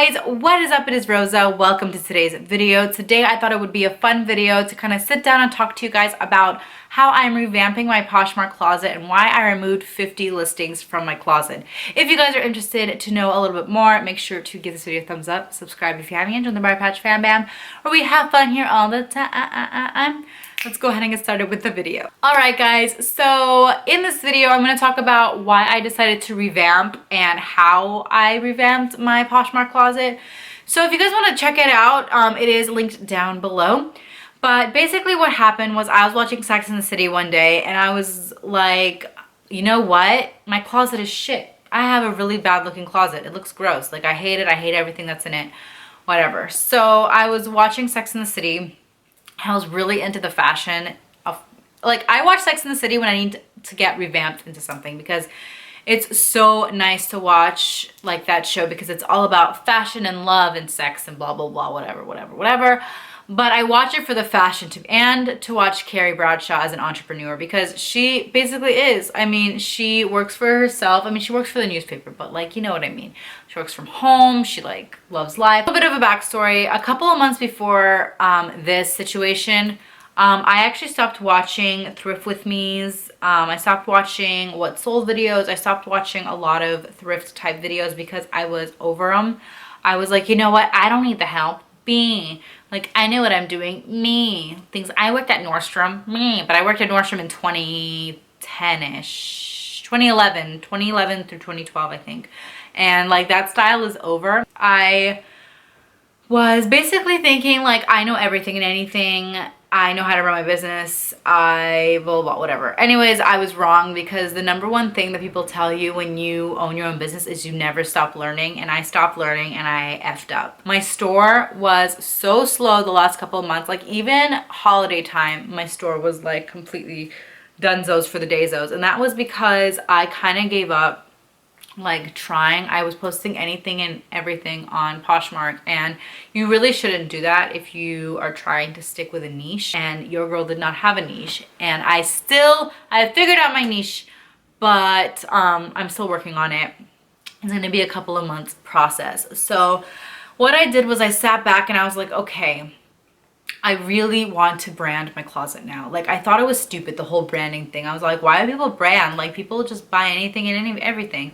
guys, what is up? It is Rosa. Welcome to today's video. Today I thought it would be a fun video to kind of sit down and talk to you guys about how I'm revamping my Poshmark closet and why I removed 50 listings from my closet. If you guys are interested to know a little bit more, make sure to give this video a thumbs up, subscribe if you haven't, and join the Bright Patch Fam Bam, where we have fun here all the time. Let's go ahead and get started with the video. All right, guys, so in this video, I'm going to talk about why I decided to revamp and how I revamped my Poshmark closet. So if you guys want to check it out, it is linked down below. But basically what happened was I was watching Sex and the City one day and I was like, you know what? My closet is shit. I have a really bad looking closet. It looks gross. Like, I hate it. I hate everything that's in it. Whatever. So I was watching Sex and the City. I was really into the fashion of, like, I watch Sex and the City when I need to get revamped into something because it's so nice to watch, like, that show, because it's all about fashion and love and sex and blah, blah, blah, whatever. But I watch it for the fashion and to watch Carrie Bradshaw as an entrepreneur, because she basically is. I mean, she works for herself. I mean, she works for the newspaper, but, like, you know what I mean. She works from home. She, like, loves life. A little bit of a backstory. A couple of months before this situation, I actually stopped watching Thrift With Me's. I stopped watching What Sold videos. I stopped watching a lot of thrift type videos because I was over them. I was like, you know what? I don't need the help. Me. Like, I know what I'm doing. Me. Things. I worked at Nordstrom. Me. But I worked at Nordstrom in 2010-ish. 2011 through 2012, I think. And, like, that style is over. I was basically thinking, like, I know everything and anything. I know how to run my business. I blah, blah, whatever. Anyways, I was wrong, because the number one thing that people tell you when you own your own business is you never stop learning. And I stopped learning and I effed up. My store was so slow the last couple of months. Like, even holiday time, my store was, like, completely dunzos for the dayzos. And that was because I kind of gave up, like, trying. I was posting anything and everything on Poshmark, and you really shouldn't do that if you are trying to stick with a niche, and your girl did not have a niche. And I figured out my niche, but I'm still working on it. It's going to be a couple of months process. So what I did was I sat back and I was like, okay, I really want to brand my closet now. Like, I thought it was stupid, the whole branding thing. I was like, why do people brand? Like, people just buy anything and everything.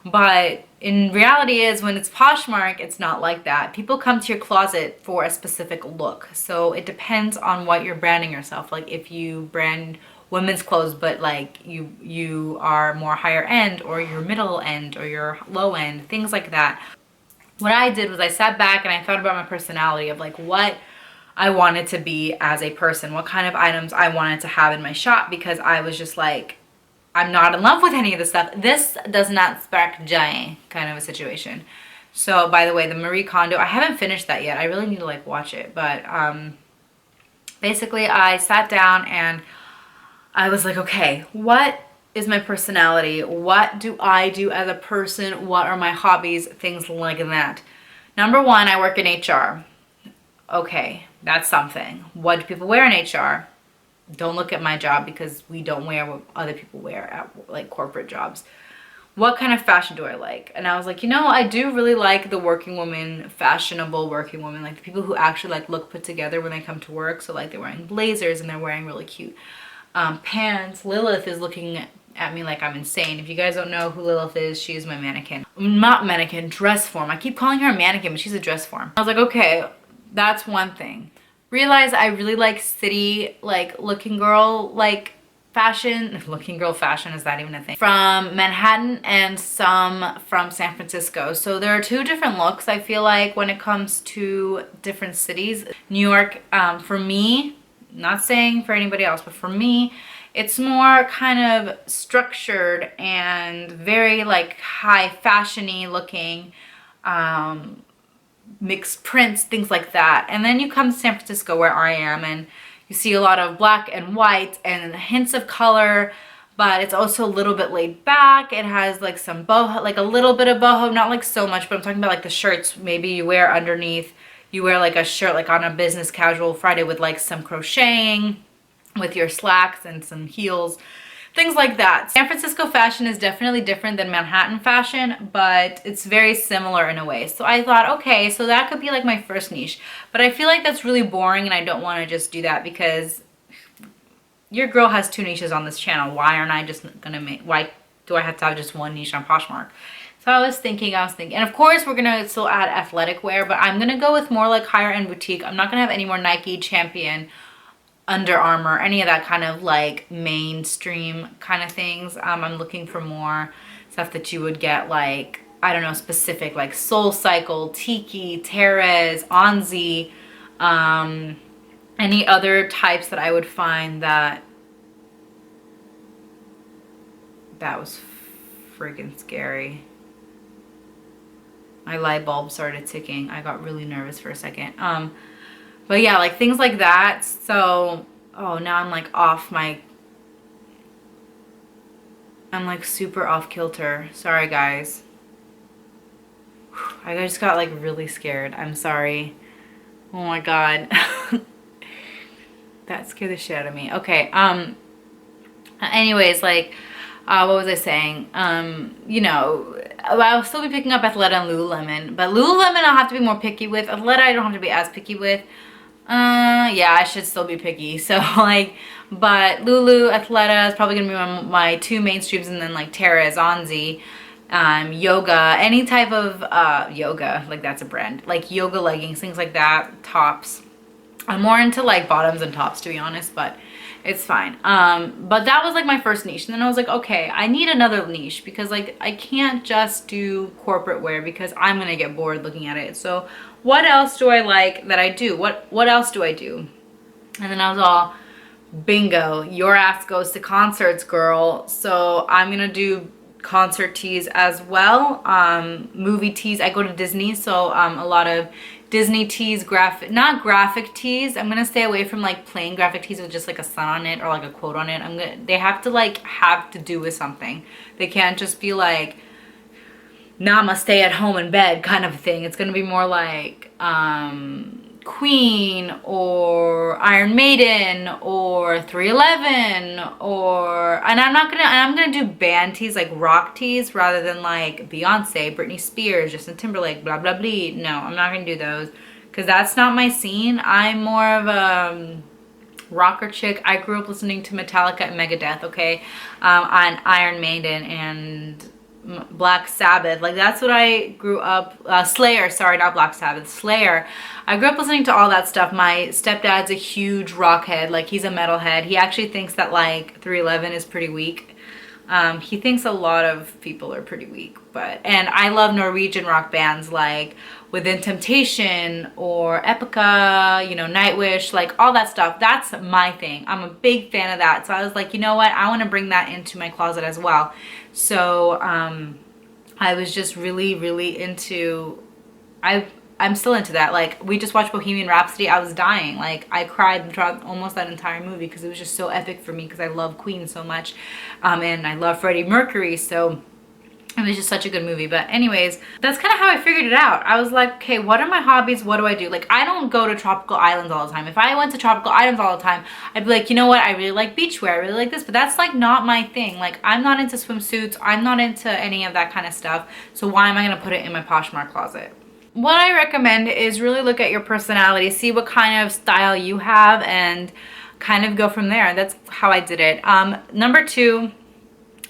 But in reality is, when it's Poshmark, it's not like that. People come to your closet for a specific look. So it depends on what you're branding yourself. Like, if you brand women's clothes, but, like, you are more higher end, or you're middle end, or you're low end, things like that. What I did was I sat back and I thought about my personality of, like, what I wanted to be as a person, what kind of items I wanted to have in my shop, because I was just like, I'm not in love with any of this stuff. This does not spark joy, kind of a situation. So, by the way, the Marie Kondo, I haven't finished that yet. I really need to, like, watch it. But basically, I sat down and I was like, okay, what is my personality? What do I do as a person? What are my hobbies? Things like that. Number one, I work in HR. Okay, that's something. What do people wear in HR? Don't look at my job, because we don't wear what other people wear at, like, corporate jobs. What kind of fashion do I like? And I was like, you know, I do really like the working woman, fashionable working woman, like the people who actually, like, look put together when they come to work. So, like, they're wearing blazers and they're wearing really cute pants. Lilith is looking at me like I'm insane. If you guys don't know who Lilith is, she's my mannequin. Not mannequin, dress form. I keep calling her a mannequin, but she's a dress form. I was like, okay, that's one thing. Realize I really like city, like, looking girl, like, fashion. Looking girl fashion, is that even a thing? From Manhattan and some from San Francisco. So there are two different looks, I feel like, when it comes to different cities. New York, for me, not saying for anybody else, but for me, it's more kind of structured and very, like, high fashion-y looking, mixed prints, things like that. And then you come to San Francisco, where I am, and you see a lot of black and white and hints of color, but it's also a little bit laid back. It has, like, some boho, like a little bit of boho, not like so much, but I'm talking about, like, the shirts maybe you wear underneath. You wear, like, a shirt, like, on a business casual Friday with, like, some crocheting with your slacks and some heels. things like that. San Francisco fashion is definitely different than Manhattan fashion, but it's very similar in a way. So I thought, okay, so that could be like my first niche, but I feel like that's really boring and I don't want to just do that because your girl has 2 niches on this channel. Why aren't I just gonna make, why do I have to have just one niche on Poshmark? So I was thinking, and of course we're gonna still add athletic wear, but I'm gonna go with more like higher end boutique. I'm not gonna have any more Nike, Champion, Under Armour, any of that kind of like mainstream kind of things. I'm looking for more stuff that you would get like, I don't know, specific like Soul Cycle, Tiki, Terez, Onzi, any other types that I would find that was freaking scary. My light bulb started ticking. I got really nervous for a second. But yeah, like things like that. So, oh, now I'm like I'm like super off kilter. Sorry, guys. I just got like really scared. I'm sorry. Oh my God. That scared the shit out of me. Okay. Anyways, like, what was I saying? You know, I'll still be picking up Athleta and Lululemon, but Lululemon I'll have to be more picky with. Athleta I don't have to be as picky with. Yeah, I should still be picky. So like, but Lulu, Athleta is probably gonna be my 2 mainstreams, and then like Terez, Onzi, yoga, any type of yoga, like that's a brand, like yoga leggings, things like that, tops. I'm more into like bottoms and tops, to be honest, but it's fine. But that was like my first niche, and then I was like, okay, I need another niche because like I can't just do corporate wear because I'm gonna get bored looking at it. So what else do I like that I do? What else do I do? And then I was all, bingo, your ass goes to concerts, girl. So I'm gonna do concert tees as well, movie tees. I go to Disney, so a lot of Disney tees, not graphic tees. I'm gonna stay away from like plain graphic tees with just like a sun on it or like a quote on it. They have to like have to do with something. They can't just be like namaste at home in bed kind of thing. It's gonna be more like Queen or Iron Maiden or 311 and I'm gonna do band tees, like rock tees, rather than like Beyonce, Britney Spears, Justin Timberlake, blah blah blah. No, I'm not gonna do those because that's not my scene. I'm more of a rocker chick. I grew up listening to Metallica and Megadeth, okay, on Iron Maiden and Black Sabbath. Like that's what I grew up, Slayer, sorry, not Black Sabbath, Slayer. I grew up listening to all that stuff. My stepdad's a huge rock head, like he's a metalhead. He actually thinks that like 311 is pretty weak. He thinks a lot of people are pretty weak, and I love Norwegian rock bands like Within Temptation or Epica, you know, Nightwish, like all that stuff. That's my thing. I'm a big fan of that. So I was like, you know what? I want to bring that into my closet as well. So I was just really, really into, I'm still into that. Like we just watched Bohemian Rhapsody. I was dying. Like I cried throughout almost that entire movie because it was just so epic for me because I love Queen so much. And I love Freddie Mercury. So it was just such a good movie. But anyways, that's kind of how I figured it out. I was like, okay, what are my hobbies? What do I do? Like, I don't go to tropical islands all the time. If I went to tropical islands all the time, I'd be like, you know what? I really like beachwear. I really like this. But that's like not my thing. Like, I'm not into swimsuits. I'm not into any of that kind of stuff. So why am I going to put it in my Poshmark closet? What I recommend is really look at your personality. See what kind of style you have and kind of go from there. That's how I did it. Number 2,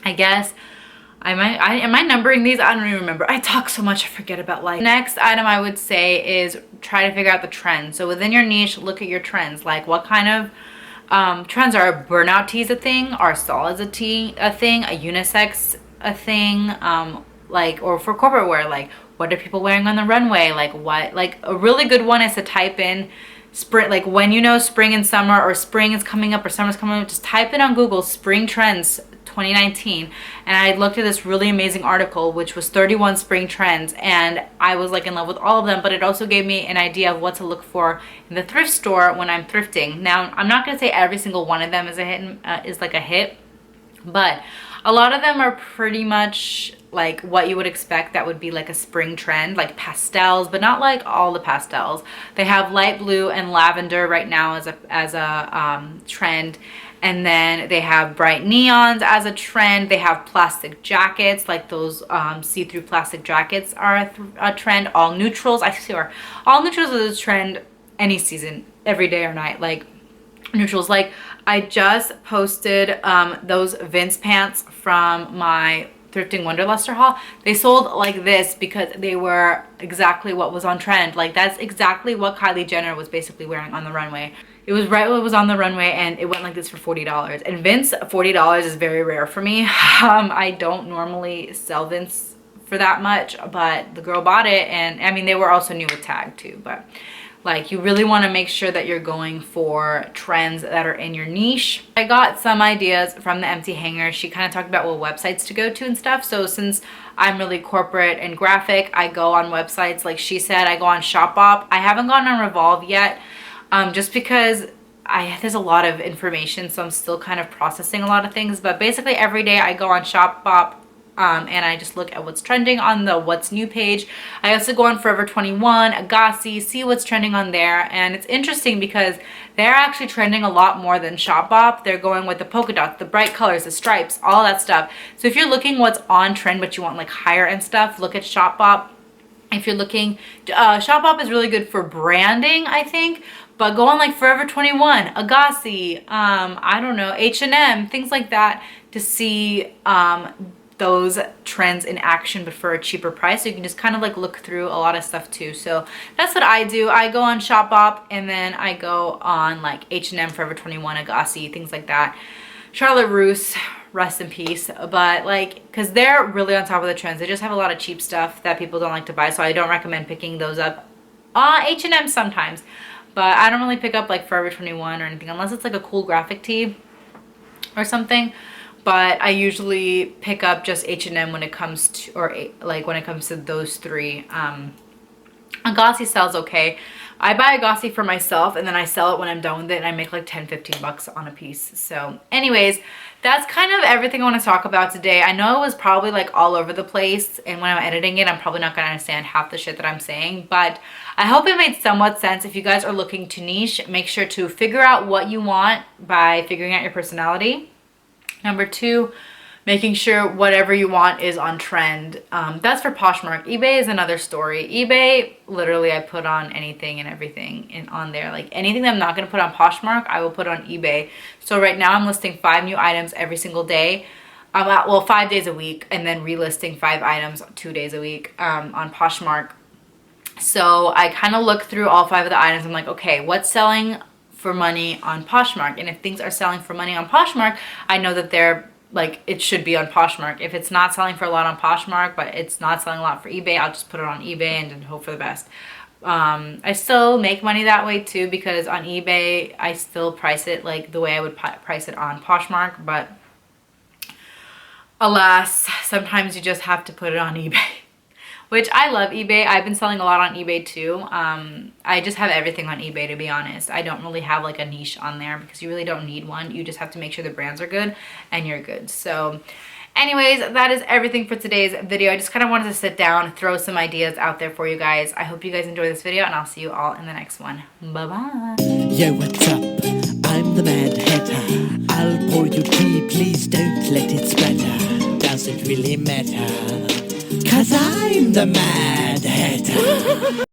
I guess, am I numbering these? I don't even remember. I talk so much I forget about life. Next item I would say is try to figure out the trends. So within your niche, look at your trends. Like what kind of trends are burnout tees a thing? Are solids a thing? A unisex a thing? Like, or for corporate wear, like what are people wearing on the runway? Like what, like a really good one is to type in spring, like when you know spring and summer, or spring is coming up or summer's coming up, just type it on Google, spring trends 2019, and I looked at this really amazing article which was 31 spring trends, and I was like in love with all of them. But it also gave me an idea of what to look for in the thrift store when I'm thrifting. Now I'm not going to say every single one of them is a hit, is like a hit, but a lot of them are pretty much like what you would expect that would be like a spring trend, like pastels, but not like all the pastels. They have light blue and lavender right now as a trend, And then they have bright neons as a trend. They have plastic jackets, like those see-through plastic jackets are a trend. All neutrals, I swear, all neutrals is a trend any season, every day or night. Like neutrals, like I just posted those Vince pants from my Thrifting Wonderluster haul. They sold like this because they were exactly what was on trend. Like that's exactly what Kylie Jenner was basically wearing on the runway. It was right when it was on the runway, and it went like this for $40. And Vince, $40 is very rare for me. I don't normally sell Vince for that much, but the girl bought it, and I mean they were also new with tag too, but like you really want to make sure that you're going for trends that are in your niche. I got some ideas from the empty hanger. She kind of talked about what websites to go to and stuff. So since I'm really corporate and graphic, I go on websites like she said. I go on Shopbop. I haven't gone on Revolve yet, just because there's a lot of information, so I'm still kind of processing a lot of things. But basically every day I go on Shopbop, and I just look at what's trending on the what's new page. I also go on Forever 21, Agassi, see what's trending on there. And it's interesting because they're actually trending a lot more than Shopbop. They're going with the polka dots, the bright colors, the stripes, all that stuff. So if you're looking what's on trend but you want like higher end stuff, look at Shopbop. If you're looking, Shopbop is really good for branding, I think. But go on like Forever 21, Agassi, I don't know, H&M, things like that to see those trends in action but for a cheaper price. So you can just kind of like look through a lot of stuff too. So that's what I do. I go on Shopbop, and then I go on like H&M, Forever 21, Agassi, things like that. Charlotte Russe, rest in peace. But like, because they're really on top of the trends. They just have a lot of cheap stuff that people don't like to buy, so I don't recommend picking those up. H&M sometimes, but I don't really pick up like Forever 21 or anything unless it's like a cool graphic tee or something. But I usually pick up just H&M when it comes to, or like when it comes to those three. Agassi sells okay. I buy Agassi for myself, and then I sell it when I'm done with it, and I make like 10-15 bucks on a piece. So anyways, that's kind of everything I want to talk about today. I know it was probably like all over the place, and when I'm editing it, I'm probably not going to understand half the shit that I'm saying, but I hope it made somewhat sense. If you guys are looking to niche, make sure to figure out what you want by figuring out your personality. Number 2, making sure whatever you want is on trend. That's for Poshmark. eBay is another story. eBay, literally I put on anything and everything on there. Like anything that I'm not going to put on Poshmark, I will put on eBay. So right now I'm listing 5 new items every single day. Well, 5 days a week, and then relisting 5 items 2 days a week on Poshmark. So I kind of look through all 5 of the items. I'm like, okay, what's selling for money on Poshmark? And if things are selling for money on Poshmark, I know that they're like, it should be on Poshmark. If it's not selling for a lot on Poshmark, but it's not selling a lot for eBay, I'll just put it on eBay and then hope for the best. I still make money that way too, because on eBay I still price it like the way I would price it on Poshmark, but alas, sometimes you just have to put it on eBay. Which I love eBay. I've been selling a lot on eBay too. I just have everything on eBay, to be honest. I don't really have like a niche on there because you really don't need one. You just have to make sure the brands are good and you're good. So anyways, that is everything for today's video. I just kind of wanted to sit down, throw some ideas out there for you guys. I hope you guys enjoy this video, and I'll see you all in the next one. Bye-bye. Yo, what's up? I'm the Mad Hatter. I'll pour you tea, please don't let it splatter. Doesn't really matter, 'cause I'm the Mad Hatter.